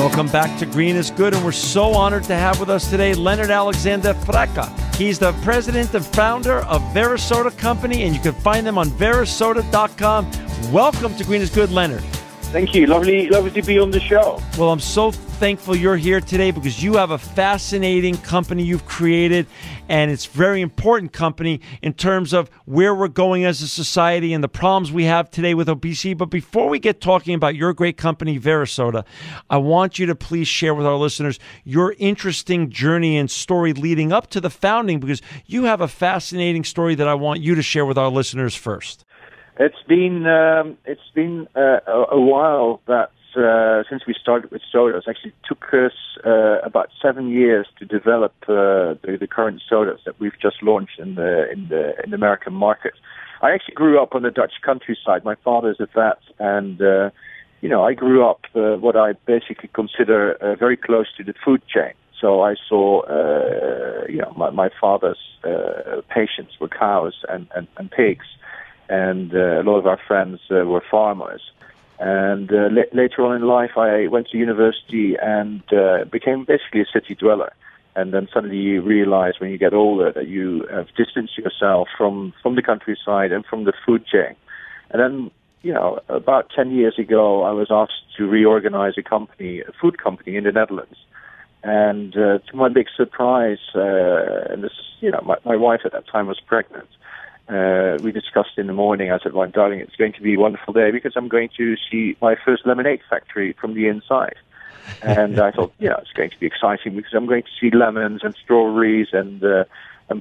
Welcome back to Green is Good, and we're so honored to have with us today Leonard Alexander Freeke. He's the president and founder of Veri Soda Company, and you can find them on Verasota.com. Welcome to Green is Good, Leonard. Thank you. Lovely to be on the show. Well, I'm so thankful you're here today because you have a fascinating company you've created, and it's a very important company in terms of where we're going as a society and the problems we have today with obesity. But before we get talking about your great company, Verasota, I want you to please share with our listeners your interesting journey and story leading up to the founding, because you have a fascinating story that I want you to share with our listeners first. It's been a while that since we started with sodas. Actually, took us about 7 years to develop the current sodas that we've just launched in the American market. I actually grew up on the Dutch countryside. My father's a vet, and I grew up what I basically consider very close to the food chain. So I saw my father's patients were cows and pigs. And a lot of our friends were farmers. And later on in life, I went to university and became basically a city dweller. And then suddenly you realize when you get older that you have distanced yourself from the countryside and from the food chain. And then, about 10 years ago, I was asked to reorganize a food company in the Netherlands. And to my big surprise, and this, my wife at that time was pregnant. We discussed in the morning. I said, "Well, darling, it's going to be a wonderful day because I'm going to see my first lemonade factory from the inside." And I thought, it's going to be exciting because I'm going to see lemons and strawberries and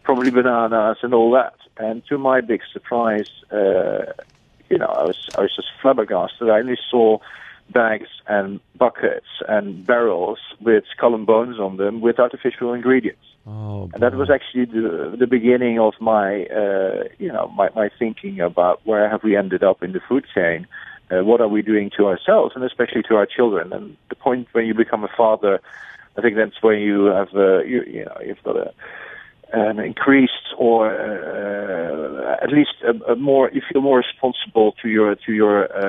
probably bananas and all that. And to my big surprise, I was just flabbergasted. I only saw bags and buckets and barrels with skull and bones on them with artificial ingredients. Oh, and that was actually the beginning of my, my thinking about where have we ended up in the food chain, what are we doing to ourselves and especially to our children. And the point when you become a father, I think that's when you have, you've got an increased or at least a more, you feel more responsible to your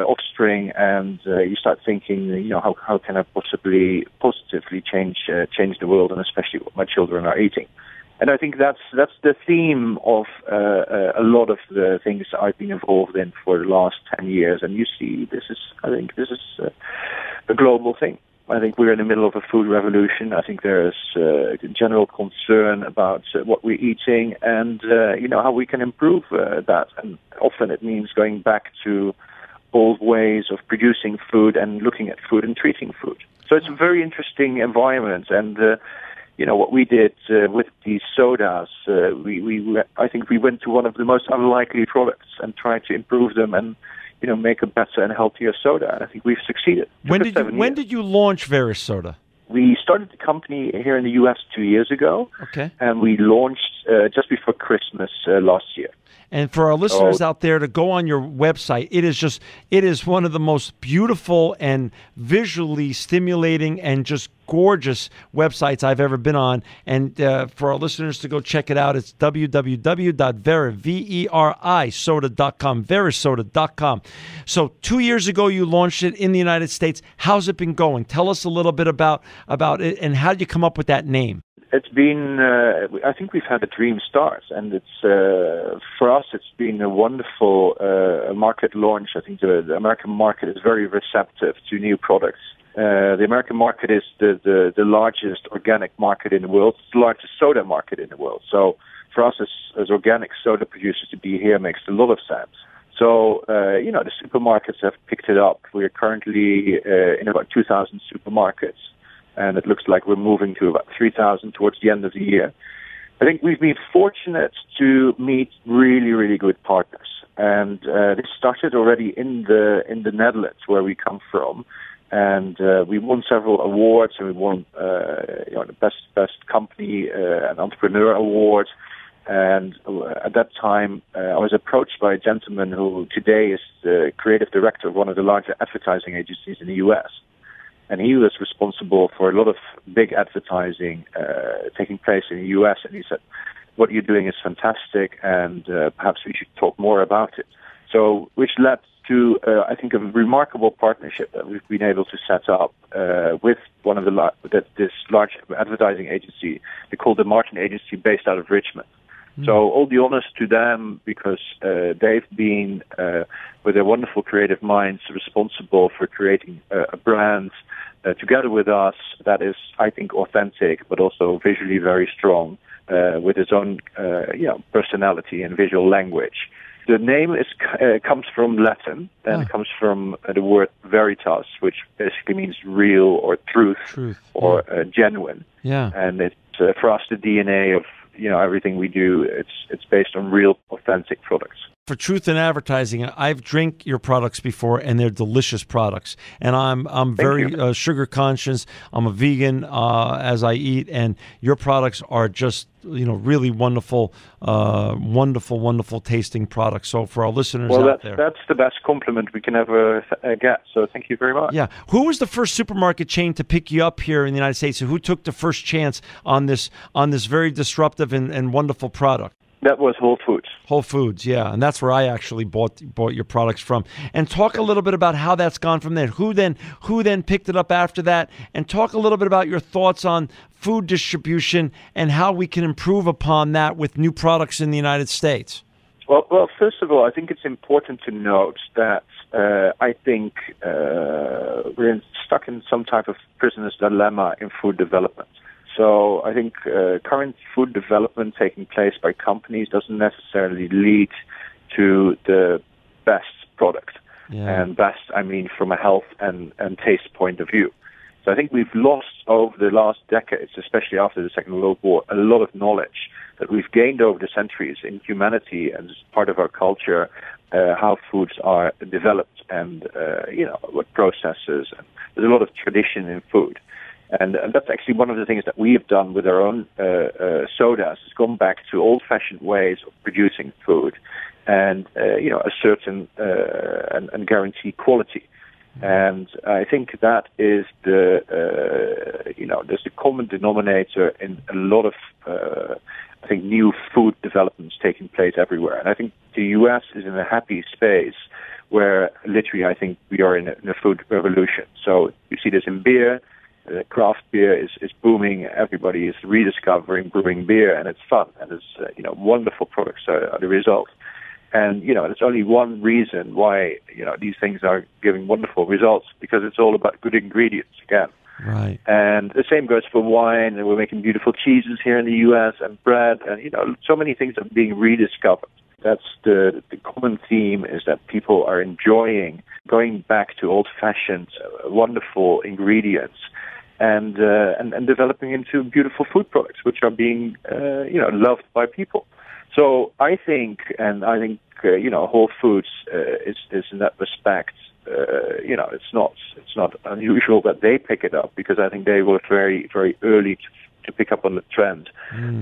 offspring, and you start thinking, how can I possibly positively change the world, and especially what my children are eating. And I think that's the theme of a lot of the things I've been involved in for the last 10 years. And you see, I think this is a global thing. I think we're in the middle of a food revolution. I think there's general concern about what we're eating and, how we can improve that. And often it means going back to old ways of producing food and looking at food and treating food. So it's a very interesting environment. And, what we did with these sodas, I think we went to one of the most unlikely products and tried to improve them and make a better and healthier soda. And I think we've succeeded. When did you launch Veri Soda? We started the company here in the U.S. 2 years ago. Okay. And we launched just before Christmas last year. And for our listeners out there to go on your website, it is one of the most beautiful and visually stimulating and just gorgeous websites I've ever been on. And for our listeners to go check it out, it's www.verisoda.com, Verasota.com. So 2 years ago, you launched it in the United States. How's it been going? Tell us a little bit about it, and how did you come up with that name? It's been, I think we've had a dream start, and it's, for us, it's been a wonderful market launch. I think the American market is very receptive to new products. The American market is the largest organic market in the world. It's the largest soda market in the world. So for us as organic soda producers to be here makes a lot of sense. So, the supermarkets have picked it up. We're currently in about 2,000 supermarkets. And it looks like we're moving to about 3,000 towards the end of the year. I think we've been fortunate to meet really, really good partners. And this started already in the Netherlands, where we come from. And we won several awards, and we won the best company and entrepreneur award. And at that time, I was approached by a gentleman who today is the creative director of one of the larger advertising agencies in the U.S. And he was responsible for a lot of big advertising taking place in the U.S. And he said, "What you're doing is fantastic, and perhaps we should talk more about it." So, which led to, I think, a remarkable partnership that we've been able to set up with one of this large advertising agency. They call the Martin Agency, based out of Richmond. So all the honors to them, because they've been, with their wonderful creative minds, responsible for creating a brand together with us that is, I think, authentic, but also visually very strong, with its own personality and visual language. The name comes from Latin, and it comes from the word veritas, which basically means real or truth. Or genuine. Yeah. And it's for us the DNA of everything we do. It's based on real, authentic products. For truth in advertising, I've drank your products before, and they're delicious products. And I'm very sugar conscious. I'm a vegan as I eat, and your products are just really wonderful, wonderful tasting products. So for our listeners out there, that's the best compliment we can ever get. So thank you very much. Yeah. Who was the first supermarket chain to pick you up here in the United States? Who took the first chance on this very disruptive and wonderful product? That was Whole Foods. Whole Foods, yeah, and that's where I actually bought your products from. And talk a little bit about how that's gone from there. Who then picked it up after that? And talk a little bit about your thoughts on food distribution and how we can improve upon that with new products in the United States. Well, first of all, I think it's important to note that I think we're stuck in some type of prisoner's dilemma in food development. So I think current food development taking place by companies doesn't necessarily lead to the best product. Yeah. And best, I mean, from a health and taste point of view. So I think we've lost over the last decades, especially after the Second World War, a lot of knowledge that we've gained over the centuries in humanity and as part of our culture, how foods are developed and, what processes. And there's a lot of tradition in food. And that's actually one of the things that we have done with our own sodas, is gone back to old-fashioned ways of producing food and, a certain and guaranteed quality. And I think that is there's the common denominator in a lot of, I think, new food developments taking place everywhere. And I think the U.S. is in a happy space where literally I think we are in a food revolution. So you see this in beer. Craft beer is booming. Everybody is rediscovering brewing beer, and it's fun. And it's wonderful products are the result. And there's only one reason why these things are giving wonderful results, because it's all about good ingredients again. Right. And the same goes for wine. And we're making beautiful cheeses here in the U.S. and bread, and so many things are being rediscovered. That's the common theme, is that people are enjoying going back to old-fashioned, wonderful ingredients. And developing into beautiful food products, which are being, loved by people. So I think Whole Foods is in that respect, it's not unusual that they pick it up, because I think they were very, very early to pick up on the trend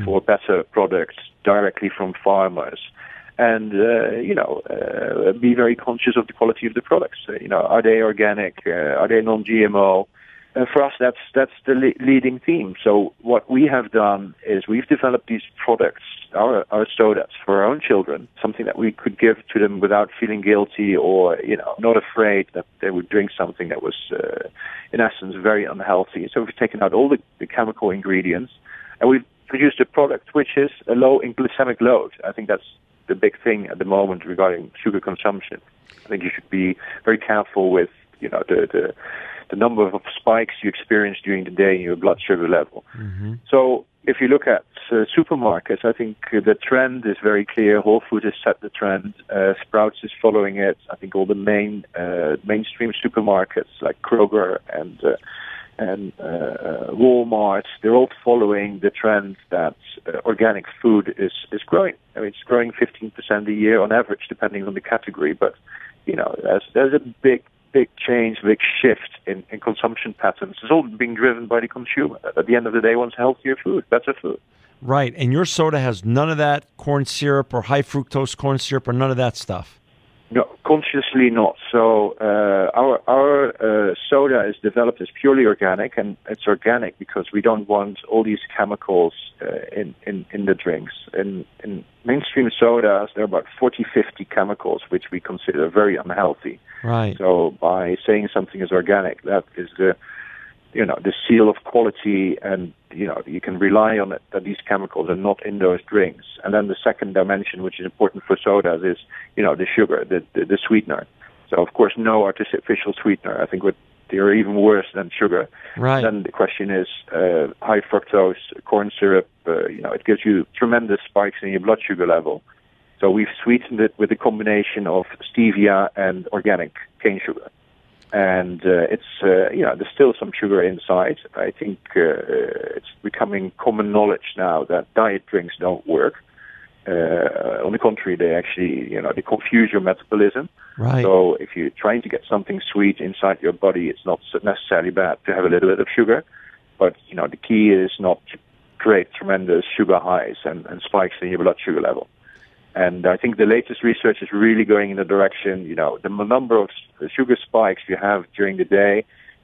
for better products directly from farmers. And, be very conscious of the quality of the products. Are they organic? Are they non-GMO? For us, that's the leading theme. So what we have done is we've developed these products, our sodas, for our own children, something that we could give to them without feeling guilty or, not afraid that they would drink something that was, in essence, very unhealthy. So we've taken out all the chemical ingredients, and we've produced a product which is a low in glycemic load. I think that's the big thing at the moment regarding sugar consumption. I think you should be very careful with, the number of spikes you experience during the day in your blood sugar level. Mm-hmm. So if you look at supermarkets, I think the trend is very clear. Whole Foods has set the trend. Sprouts is following it. I think all the mainstream supermarkets like Kroger and Walmart, they're all following the trend that organic food is growing. I mean, it's growing 15% a year on average, depending on the category. But, there's a big change, big shift in consumption patterns. It's all being driven by the consumer. At the end of the day, wants healthier food, better food. Right, and your soda has none of that corn syrup or high fructose corn syrup or none of that stuff. No, consciously not. So our soda is developed as purely organic, and it's organic because we don't want all these chemicals in the drinks. In mainstream sodas, there are about 40, 50 chemicals which we consider very unhealthy. Right. So by saying something is organic, that is the seal of quality, and you can rely on it that these chemicals are not in those drinks. And then the second dimension, which is important for sodas, is the sugar, the sweetener. So of course, no artificial sweetener. I think they're even worse than sugar. Right. Then the question is high fructose corn syrup. It gives you tremendous spikes in your blood sugar level. So we've sweetened it with a combination of stevia and organic cane sugar. And there's still some sugar inside. I think it's becoming common knowledge now that diet drinks don't work. On the contrary, they actually, they confuse your metabolism. Right. So if you're trying to get something sweet inside your body, it's not necessarily bad to have a little bit of sugar. But, the key is not to create tremendous sugar highs and spikes in your blood sugar level. And I think the latest research is really going in the direction, the number of sugar spikes you have during the day,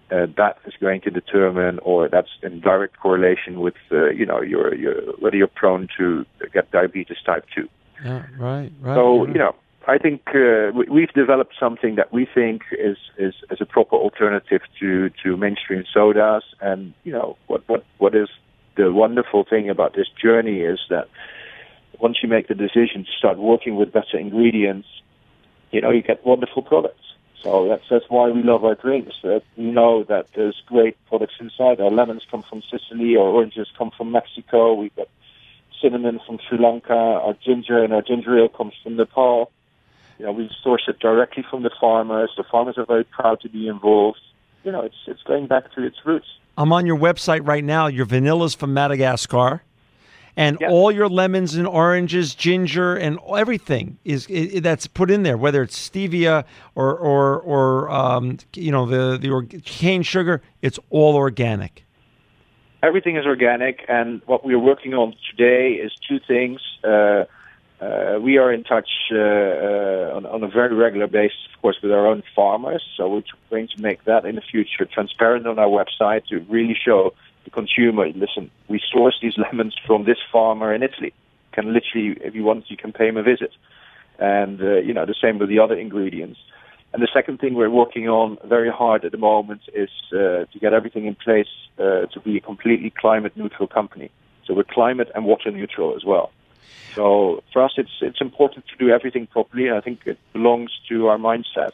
that is going to determine, or that's in direct correlation with, your whether you're prone to get diabetes type 2. Yeah, right. So, I think we've developed something that we think is a proper alternative to mainstream sodas. And, what is the wonderful thing about this journey is that once you make the decision to start working with better ingredients, you get wonderful products. So that's why we love our drinks. We know that there's great products inside. Our lemons come from Sicily, our oranges come from Mexico. We've got cinnamon from Sri Lanka. Our ginger and our ginger ale comes from Nepal. We source it directly from the farmers. The farmers are very proud to be involved. It's going back to its roots. I'm on your website right now. Your vanilla's from Madagascar. And all your lemons and oranges, ginger, and everything that's put in there, whether it's stevia or the cane sugar, it's all organic. Everything is organic, and what we're working on today is two things. We are in touch on a very regular basis, of course, with our own farmers. So we're going to make that in the future transparent on our website to really show the consumer, listen, we source these lemons from this farmer in Italy. Can literally, if you want, you can pay him a visit. And, the same with the other ingredients. And the second thing we're working on very hard at the moment is to get everything in place to be a completely climate-neutral company. So we're climate and water neutral as well. So for us, it's important to do everything properly. I think it belongs to our mindset.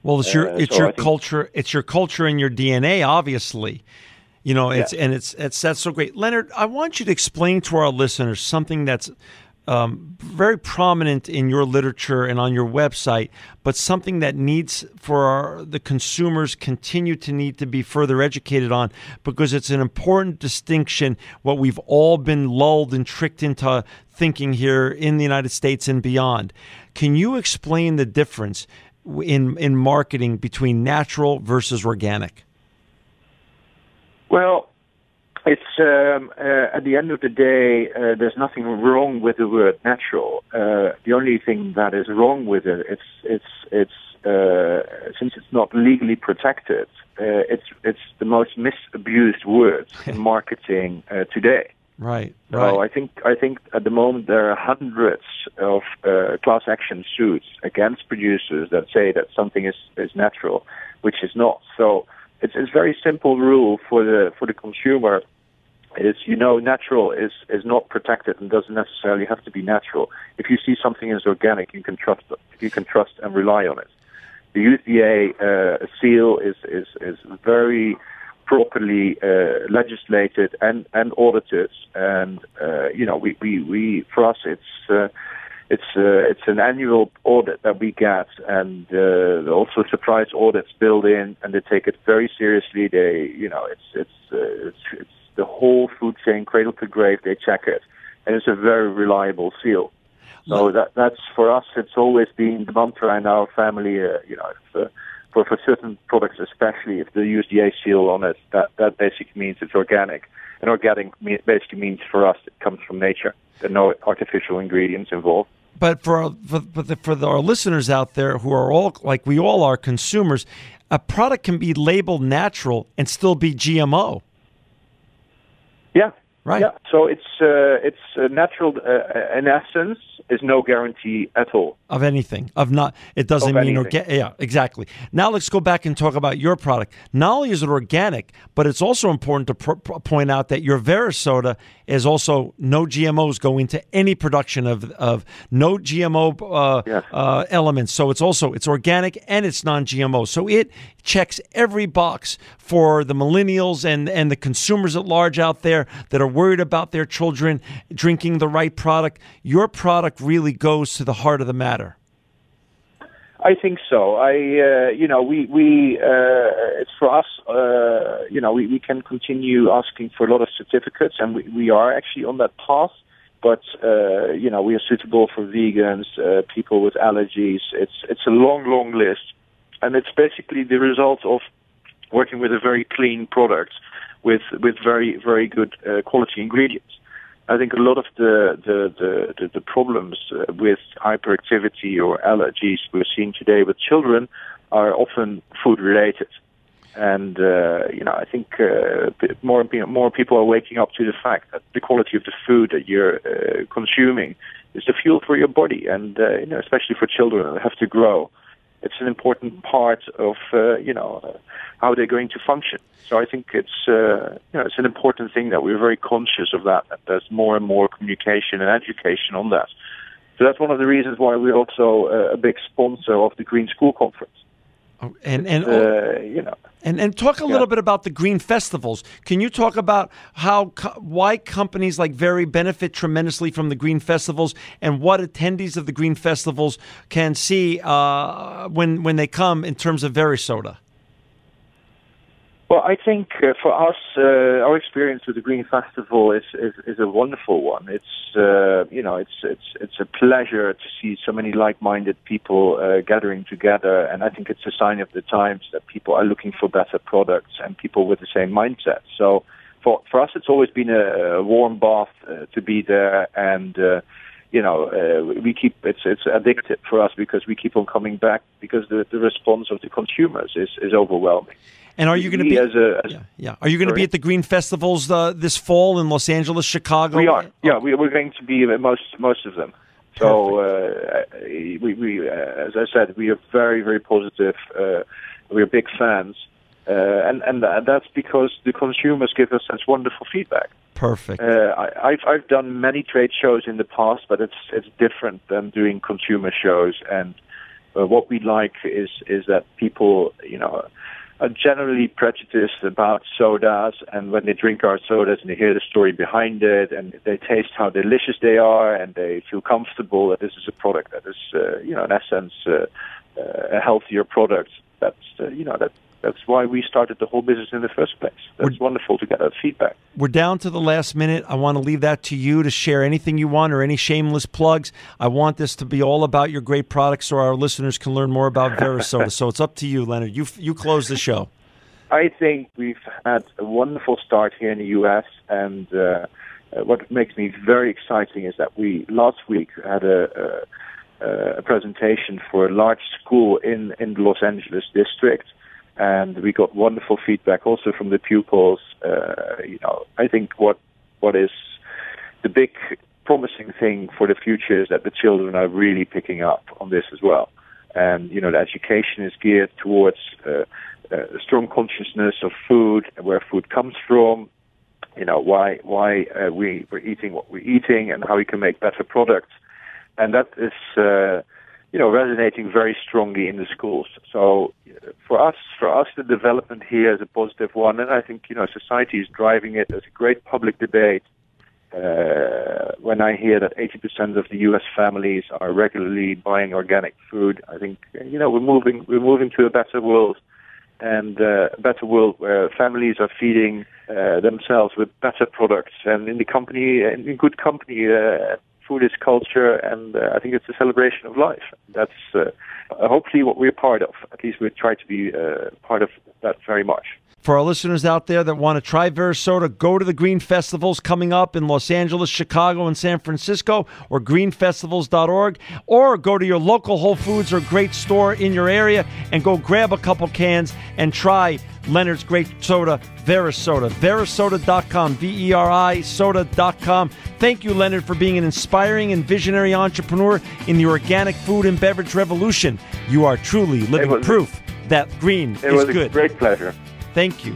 Well, it's your culture. It's your culture and your DNA, obviously. That's so great. Leonard, I want you to explain to our listeners something that's very prominent in your literature and on your website, but something that needs for the consumers continue to need to be further educated on, because it's an important distinction, what we've all been lulled and tricked into thinking here in the United States and beyond. Can you explain the difference in marketing between natural versus organic? Well, it's at the end of the day, there's nothing wrong with the word natural. The only thing that is wrong with it, it's since it's not legally protected, it's the most misused word in marketing today. Right. So I think at the moment there are hundreds of class action suits against producers that say that something is natural, which is not. So it's a very simple rule for the consumer. Is natural is not protected and doesn't necessarily have to be natural. If you see something is organic, you can trust it. You can trust and rely on it. The USDA seal is very properly legislated and audited, and we for us it's an annual audit that we get, and also surprise audits built in, and they take it very seriously. It's the whole food chain, cradle to grave. They check it, and it's a very reliable seal. So that's for us. It's always been the mantra in our family. For certain products, especially if the USDA seal on it, that basically means it's organic. And organic basically means for us it comes from nature. There are no artificial ingredients involved. But our listeners out there who are all, like we all are, consumers, a product can be labeled natural and still be GMO. Yeah. Right. Yeah. So it's natural in essence. Is no guarantee at all of anything. It doesn't mean organic. Yeah, exactly. Now let's go back and talk about your product. Not only is it organic, but it's also important to point out that your Verasota is also no GMOs go into any production of no GMO elements. So it's organic and it's non-GMO. So it checks every box for the millennials and the consumers at large out there that are worried about their children drinking the right product. Your product really goes to the heart of the matter. I think so. It's for us. We can continue asking for a lot of certificates, and we are actually on that path. But we are suitable for vegans, people with allergies. It's a long list, and it's basically the result of working with a very clean product with very very good quality ingredients. I think a lot of the problems with hyperactivity or allergies we're seeing today with children are often food related, and I think more people are waking up to the fact that the quality of the food that you're consuming is the fuel for your body, and especially for children that have to grow. It's an important part of how they're going to function. So I think it's an important thing that we're very conscious of that there's more and more communication and education on that. So that's one of the reasons why we're also a big sponsor of the Green School Conference. And talk a little bit about the green festivals. Can you talk about why companies like Veri benefit tremendously from the green festivals, and what attendees of the green festivals can see when they come in terms of Verasota? Well, I think for us, our experience with the Green Festival is a wonderful one. It's a pleasure to see so many like-minded people gathering together, and I think it's a sign of the times that people are looking for better products and people with the same mindset. So for us, it's always been a warm bath to be there, and we keep it's addictive for us because we keep on coming back because the response of the consumers is overwhelming. And are you going to be? Are you going to be at the Green Festivals this fall in Los Angeles, Chicago? We are. Yeah, we're going to be most of them. So we as I said, we are very very positive. We're big fans, and that's because the consumers give us such wonderful feedback. Perfect. I've done many trade shows in the past, but it's different than doing consumer shows. And what we like is that people are generally prejudiced about sodas, and when they drink our sodas and they hear the story behind it, and they taste how delicious they are, and they feel comfortable that this is a product that is, in essence, a healthier product. That's why we started the whole business in the first place. That's wonderful to get that feedback. We're down to the last minute. I want to leave that to you to share anything you want or any shameless plugs. I want this to be all about your great products so our listeners can learn more about Verasota. So it's up to you, Leonard. You close the show. I think we've had a wonderful start here in the U.S., and what makes me very exciting is that we last week had a presentation for a large school in the Los Angeles district. And we got wonderful feedback also from the pupils. I think what is the big promising thing for the future is that the children are really picking up on this as well. And, the education is geared towards a strong consciousness of food, where food comes from, why we're eating what we're eating and how we can make better products. And that is resonating very strongly in the schools. So for us, the development here is a positive one, and I think society is driving it. There's a great public debate. When I hear that 80% of the U.S. families are regularly buying organic food, I think we're moving to a better world, and a better world where families are feeding themselves with better products, and in good company. food is culture, and I think it's a celebration of life. That's hopefully what we're part of. At least we try to be part of that very much. For our listeners out there that want to try Verasota, go to the Green Festivals coming up in Los Angeles, Chicago, and San Francisco, or greenfestivals.org, or go to your local Whole Foods or great store in your area and go grab a couple cans and try Leonard's great soda, Verasota. Verisoda.com, VERI soda.com. Thank you, Leonard, for being an inspiring and visionary entrepreneur in the organic food and beverage revolution. You are truly living proof that green is good. It was a great pleasure. Thank you.